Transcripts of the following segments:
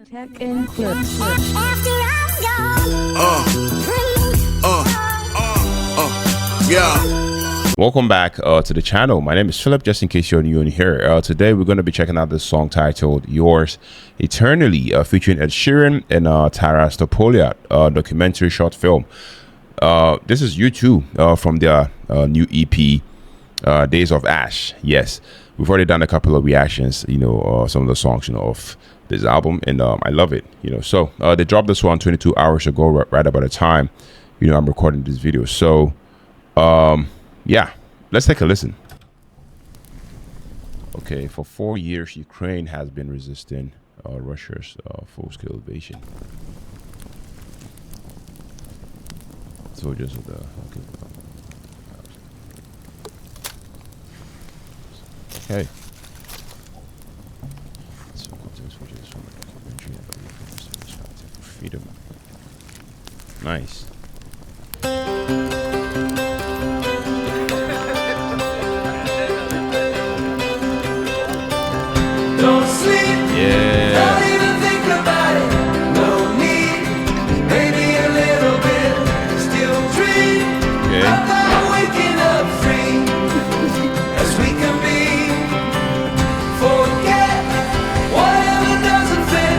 Tech and clips. Yeah. Welcome back to the channel. My name is Philip, just in case you're new in here. Today we're going to be checking out this song titled Yours Eternally, featuring Ed Sheeran and Taras Topolia, documentary short film. This is U2 from their new EP, Days of Ash. Yes, we've already done a couple of reactions, some of the songs, of this album, and I love it, So they dropped this one 22 hours ago, right about the time, I'm recording this video. So, yeah, let's take a listen. Okay, for 4 years, Ukraine has been resisting Russia's full-scale invasion. Soldiers of the okay. So soldiers from the documentary for freedom. Nice. Don't sleep. Yeah. Don't even think about it. No need. Maybe a little bit. Still dream about waking up free as we can be. Forget whatever doesn't fit.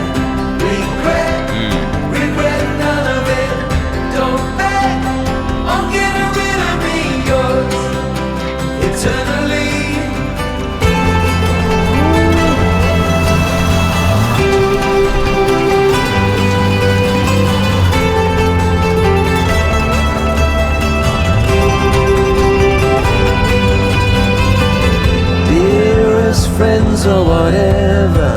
Regret none of it. Don't bet on getting rid of me. Yours eternally. Friends or whatever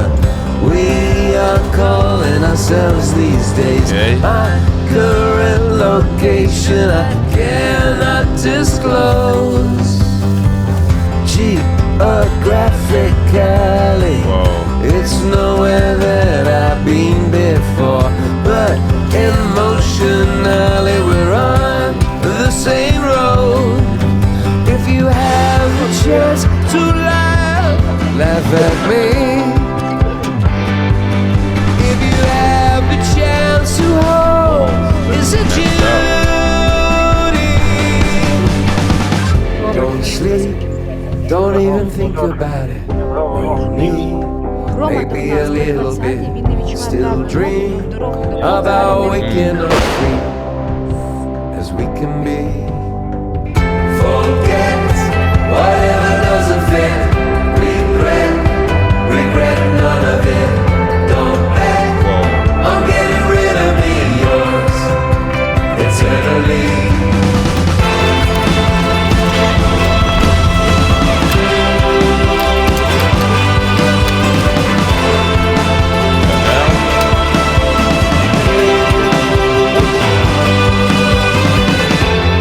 we are calling ourselves these days. My current location I cannot disclose. Geographically, it's nowhere that I've been before, but emotionally we're on the same road. If you have a chance to laugh at me. If you have the chance to hold, is it beauty? Don't sleep, don't even think about it. No need, maybe a little bit. Still dream about waking up free as we can be. Forget whatever doesn't fit. Regret none of it. Don't bet on getting rid of me. Yours eternally.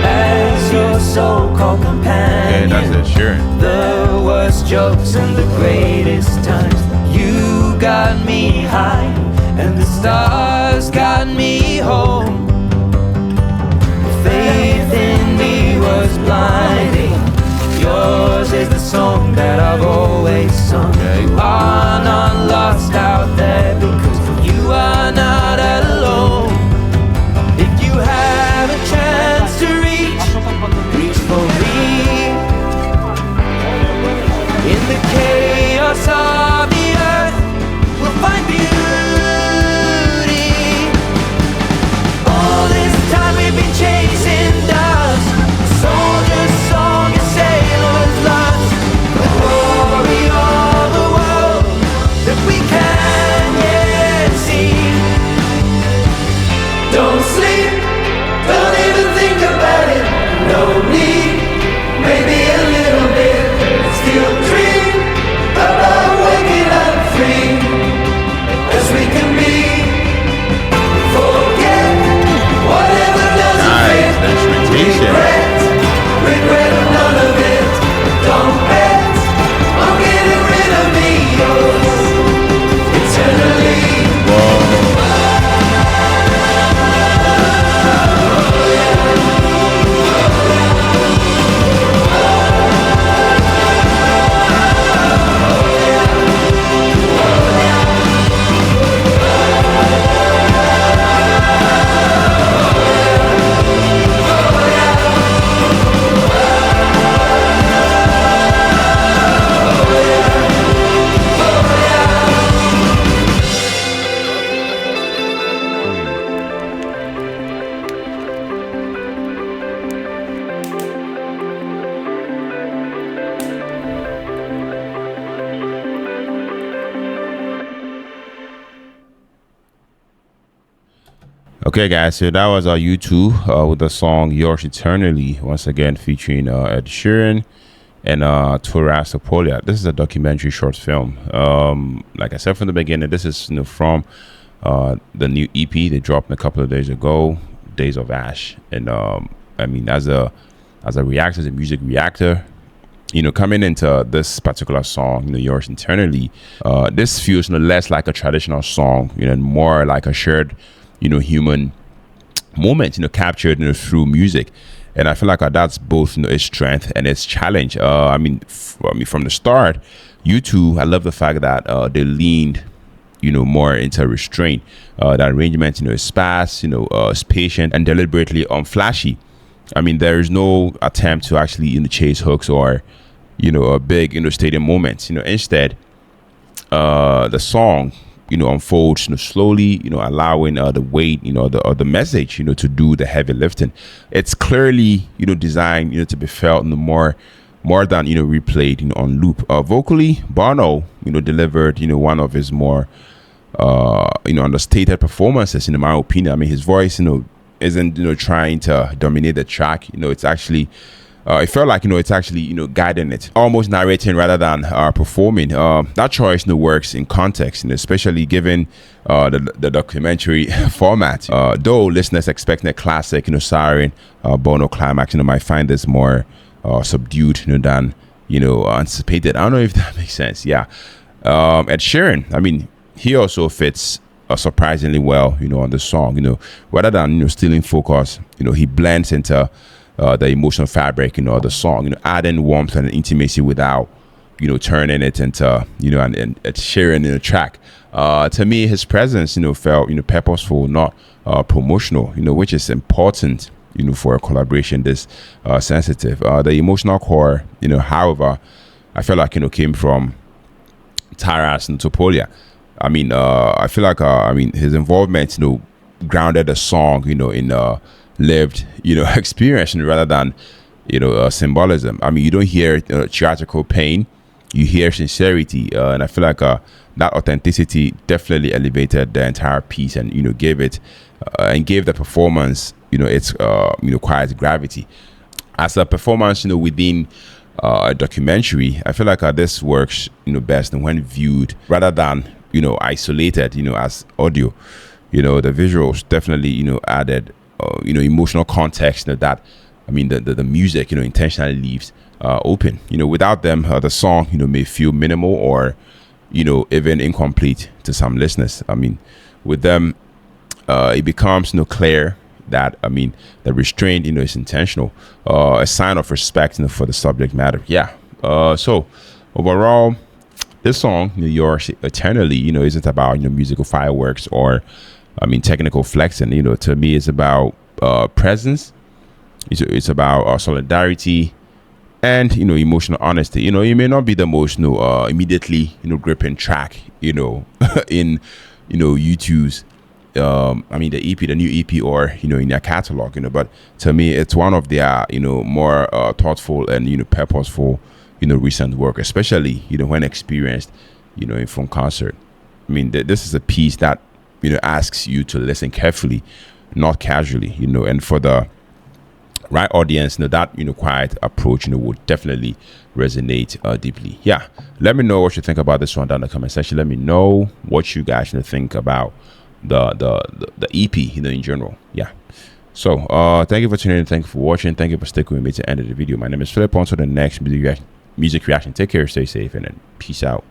As your so-called companion, that's Ed Sheeran. The worst jokes and the greatest times. You got me high, and the stars got me home. Faith in me was blinding. Yours is the song that I've always sung. You are not lost out there because you are not alone. If you have a chance to reach for me. In the chaos of the earth, we'll find beauty. Okay, guys, so that was our U2 with the song Yours Eternally, once again featuring Ed Sheeran and Taras Topolia. This is a documentary short film. Like I said from the beginning, this is from the new EP they dropped a couple of days ago, Days of Ash. And I mean, as a reactor, as a music reactor, coming into this particular song, Yours Eternally, this feels less like a traditional song, and more like a shared human moment, captured through music. And I feel like that's both its strength and its challenge. I mean, from the start, U2, I love the fact that they leaned more into restraint. That arrangement is sparse, is patient and deliberately unflashy. I mean, there is no attempt to actually chase hooks or a big stadium moments. Instead, the song unfolds slowly, allowing the weight, the message, to do the heavy lifting. It's clearly designed to be felt more than replayed on loop. Vocally, Bono delivered one of his more understated performances, in my opinion. I mean, his voice isn't trying to dominate the track. It's actually it felt like it's actually guiding it, almost narrating rather than performing. That choice works in context, especially given the documentary format. Though listeners expecting a classic siren Bono climax might find this more subdued than anticipated. I don't know if that makes sense. Yeah. Ed Sheeran, I mean, he also fits surprisingly well on the song. Rather than stealing focus, he blends into the emotional fabric of the song, adding warmth and intimacy without turning it into and sharing in a track. To me, his presence felt purposeful, not promotional, which is important for a collaboration this sensitive. The emotional core, however, I feel like came from Taras and Topolia. I mean, I feel like his involvement grounded the song in lived experience rather than symbolism. I mean, you don't hear theatrical pain, you hear sincerity, and I feel like that authenticity definitely elevated the entire piece and gave it and gave the performance its quiet gravity. As a performance within a documentary, I feel like this works best when viewed rather than isolated as audio. The visuals definitely added emotional context that the music intentionally leaves open. Without them, the song may feel minimal or even incomplete to some listeners. I mean, with them, it becomes clear that the restraint is intentional, a sign of respect for the subject matter. Yeah. So overall, this song, Yours Eternally, isn't about musical fireworks or technical flexing. To me, it's about presence. It's about solidarity and emotional honesty. It may not be the most immediately gripping track in U2's the EP, the new EP, or in their catalog. But to me, it's one of their more thoughtful and purposeful recent work, especially when experienced in from concert. I mean, this is a piece that asks you to listen carefully, not casually, and for the right audience, that quiet approach would definitely resonate deeply. Yeah, let me know what you think about this one down in the comment section. Let me know what you guys think about the EP in general. Yeah, so thank you for tuning in, thank you for watching, thank you for sticking with me to the end of the video. My name is Philip. On to the next music reaction. Take care, stay safe, and then peace out.